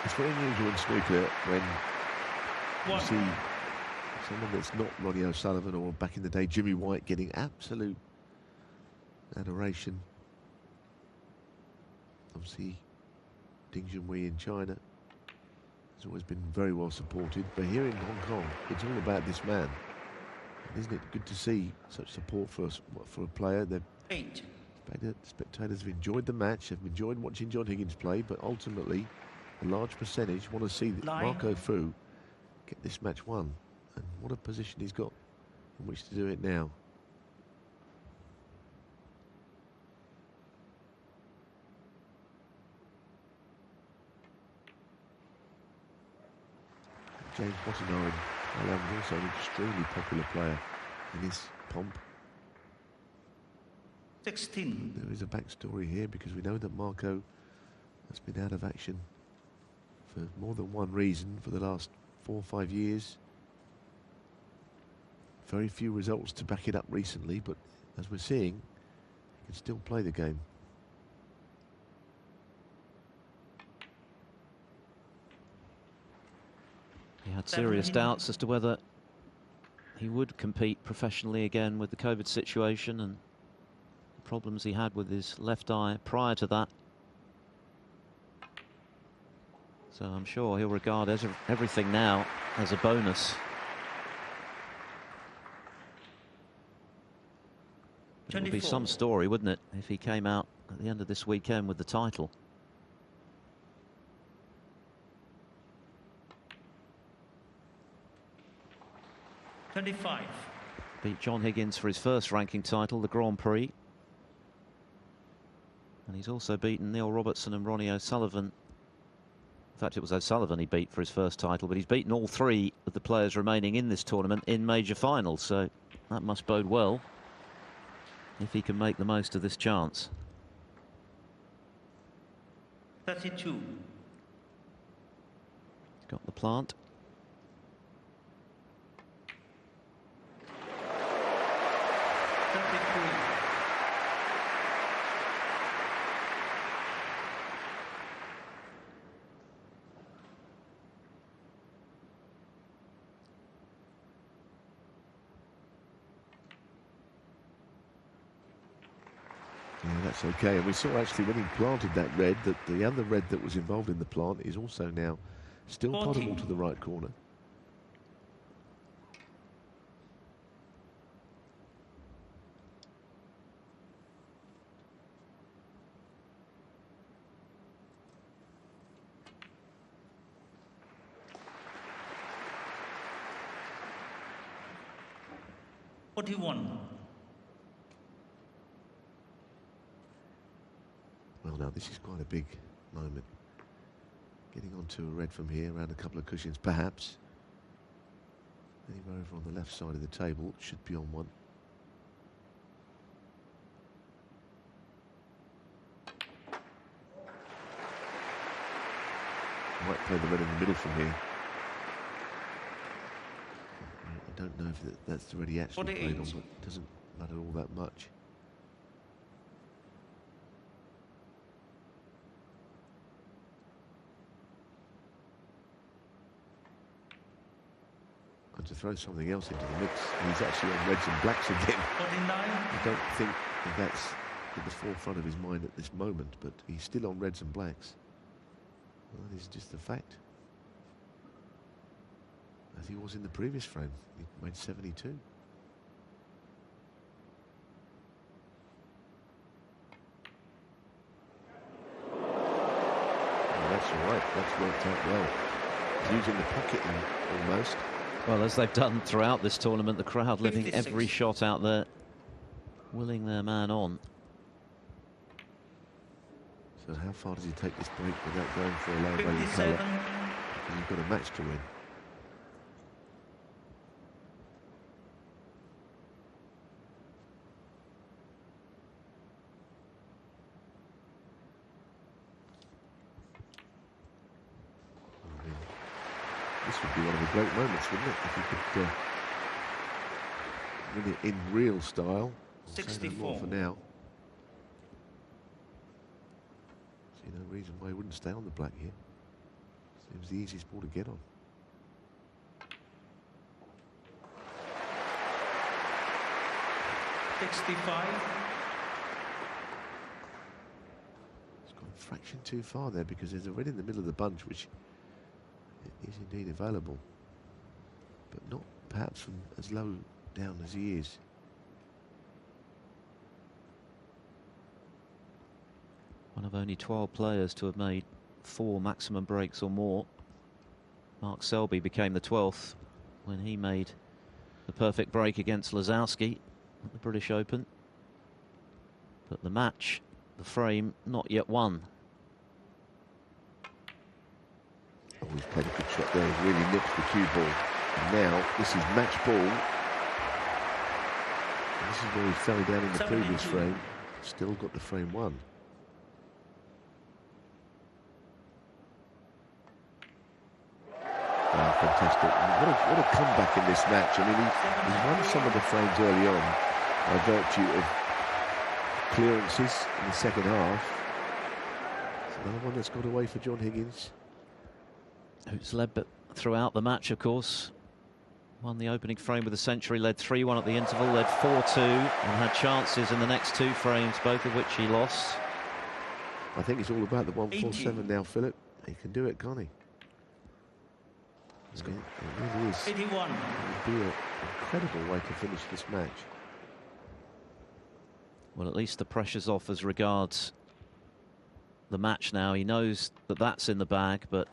It's very unusual in snooker when you see someone that's not Ronnie O'Sullivan or back in the day Jimmy White getting absolute adoration. Obviously, Ding Junhui in China has always been very well supported, but here in Hong Kong, it's all about this man. And isn't it good to see such support for a player? Spectators have enjoyed the match, have enjoyed watching John Higgins play, but ultimately, a large percentage want to see Marco Fu get this match won. And what a position he's got in which to do it now. James Watanabe, Thailand, also an extremely popular player in his pomp. 16. There is a backstory here because we know that Marco has been out of action for more than one reason for the last 4 or 5 years. Very few results to back it up recently, but as we're seeing, he can still play the game. He had serious doubts as to whether he would compete professionally again with the COVID situation and the problems he had with his left eye prior to that. So I'm sure he'll regard everything now as a bonus. It would be some story, wouldn't it, if he came out at the end of this weekend with the title. Beat John Higgins for his first ranking title, the Grand Prix. And he's also beaten Neil Robertson and Ronnie O'Sullivan. In fact, it was O'Sullivan he beat for his first title, but he's beaten all 3 of the players remaining in this tournament in major finals, so that must bode well if he can make the most of this chance. 32. He's got the plant. Yeah, that's okay. And we saw actually when he planted that red that the other red that was involved in the plant is also now still potable to the right corner. Well, now this is quite a big moment. Getting onto a red from here, around a couple of cushions perhaps. Anywhere over on the left side of the table, should be on one. Might play the red in the middle from here. I don't know if that's already actually played on, but it doesn't matter all that much. And to throw something else into the mix, he's actually on reds and blacks again. I don't think that's at the forefront of his mind at this moment, but he's still on reds and blacks. Well, that is just a fact. As he was in the previous frame, he made 72. Oh, that's all right. That's worked out well. He's using the pocket almost. Well, as they've done throughout this tournament, the crowd living 56. every shot out there, willing their man on. So how far does he take this break without going for a low value colour? And you've got a match to win. This would be one of the great moments, wouldn't it? If you could win it in real style. 64 for now. See no reason why he wouldn't stay on the black here. Seems the easiest ball to get on. It's gone a fraction too far there because there's a red in the middle of the bunch, which is indeed available, but not perhaps from as low down as he is. One of only 12 players to have made 4 maximum breaks or more. Mark Selby became the 12th when he made the perfect break against Lazowski at the British Open. But the match, the frame, not yet won. Oh, he's played a good shot there. He really nips the cue ball. And now this is match ball. And this is where he fell down in the previous frame. Still got the frame won. Fantastic. What a comeback in this match. I mean, he won some of the frames early on by virtue of clearances in the second half. It's another one that's got away for John Higgins. Who's led but throughout the match, of course. Won the opening frame with a century, led 3-1 at the interval, led 4-2, and had chances in the next 2 frames, both of which he lost. I think it's all about the 147 now, Philip. He can do it, can't he? It really is. 81. It would be an incredible way to finish this match. Well, at least the pressure's off as regards the match now. He knows that that's in the bag, but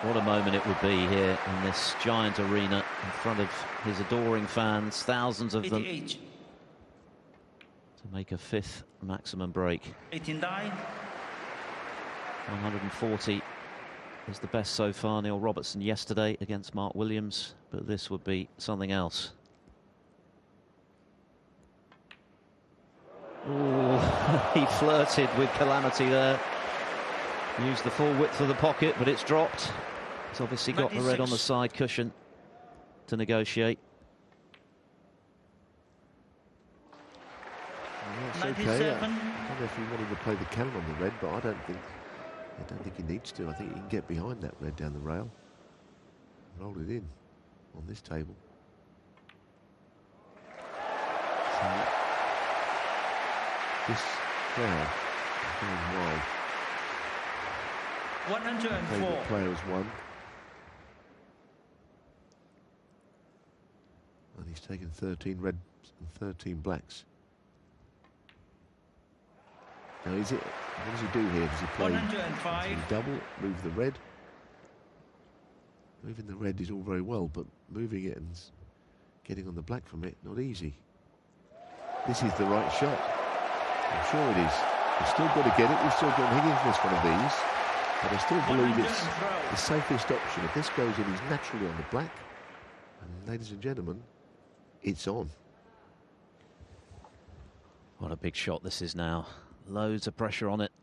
what a moment it would be here in this giant arena in front of his adoring fans, thousands of them, 88. to make a 5th maximum break. 89. 140 is the best so far. Neil Robertson yesterday against Mark Williams, but this would be something else. Ooh, he flirted with calamity there. Used the full width of the pocket, but it's dropped. He's obviously got the red on the side cushion to negotiate. Well, that's okay. I don't know if he wanted to play the cannon on the red, but I don't think he needs to. I think he can get behind that red down the rail, roll it in on this table. So this crowd is going wild. 104. Favourite player has won, and he's taken 13 reds and 13 blacks. Now, is it? What does he do here? Does he play? 105. Does he double, move the red? Moving the red is all very well, but moving it and getting on the black from it, not easy. This is the right shot. I'm sure it is. He's still got to get it. We've still got Higgins missed one of these, but I still believe it's the safest option. If this goes in, he's naturally on the black. And ladies and gentlemen, it's on. What a big shot this is now. Loads of pressure on it.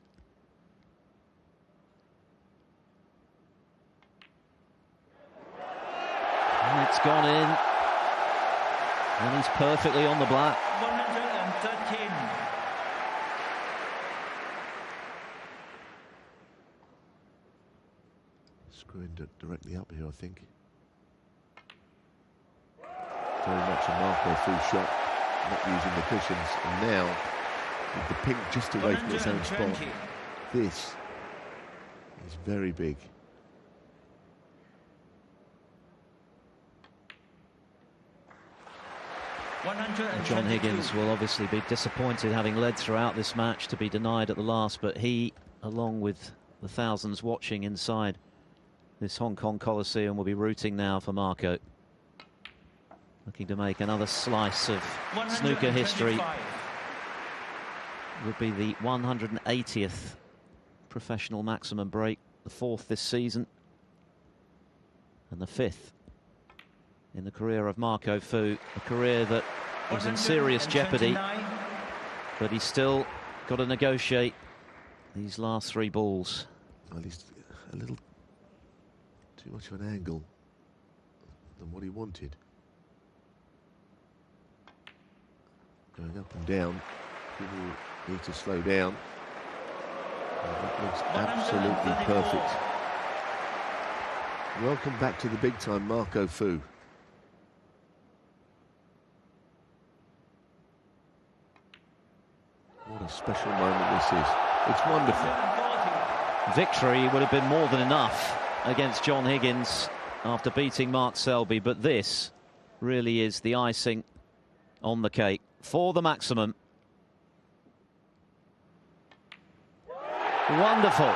And it's gone in. And he's perfectly on the black. 113. Screwing directly up here, I think. Very much a Marco through shot, not using the cushions. And now, with the pink just away from its own spot, this is very big. John Higgins will obviously be disappointed, having led throughout this match, to be denied at the last, but he, along with the thousands watching inside this Hong Kong Coliseum, will be rooting now for Marco. Looking to make another slice of snooker history. Would be the 180th professional maximum break, the 4th this season, and the 5th in the career of Marco Fu, a career that was in serious jeopardy, but he's still got to negotiate these last 3 balls. Well, he's a little too much of an angle than what he wanted. Going up and down, people need to slow down. And that looks absolutely perfect. Welcome back to the big time, Marco Fu. What a special moment this is. It's wonderful. Victory would have been more than enough against John Higgins after beating Mark Selby, but this really is the icing on the cake for the maximum. Wonderful.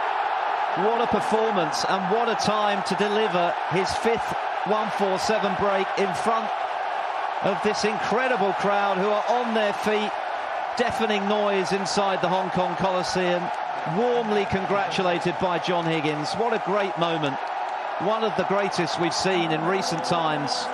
What a performance, and what a time to deliver his 5th 147 break in front of this incredible crowd who are on their feet. Deafening noise inside the Hong Kong Coliseum. Warmly congratulated by John Higgins. What a great moment. One of the greatest we've seen in recent times.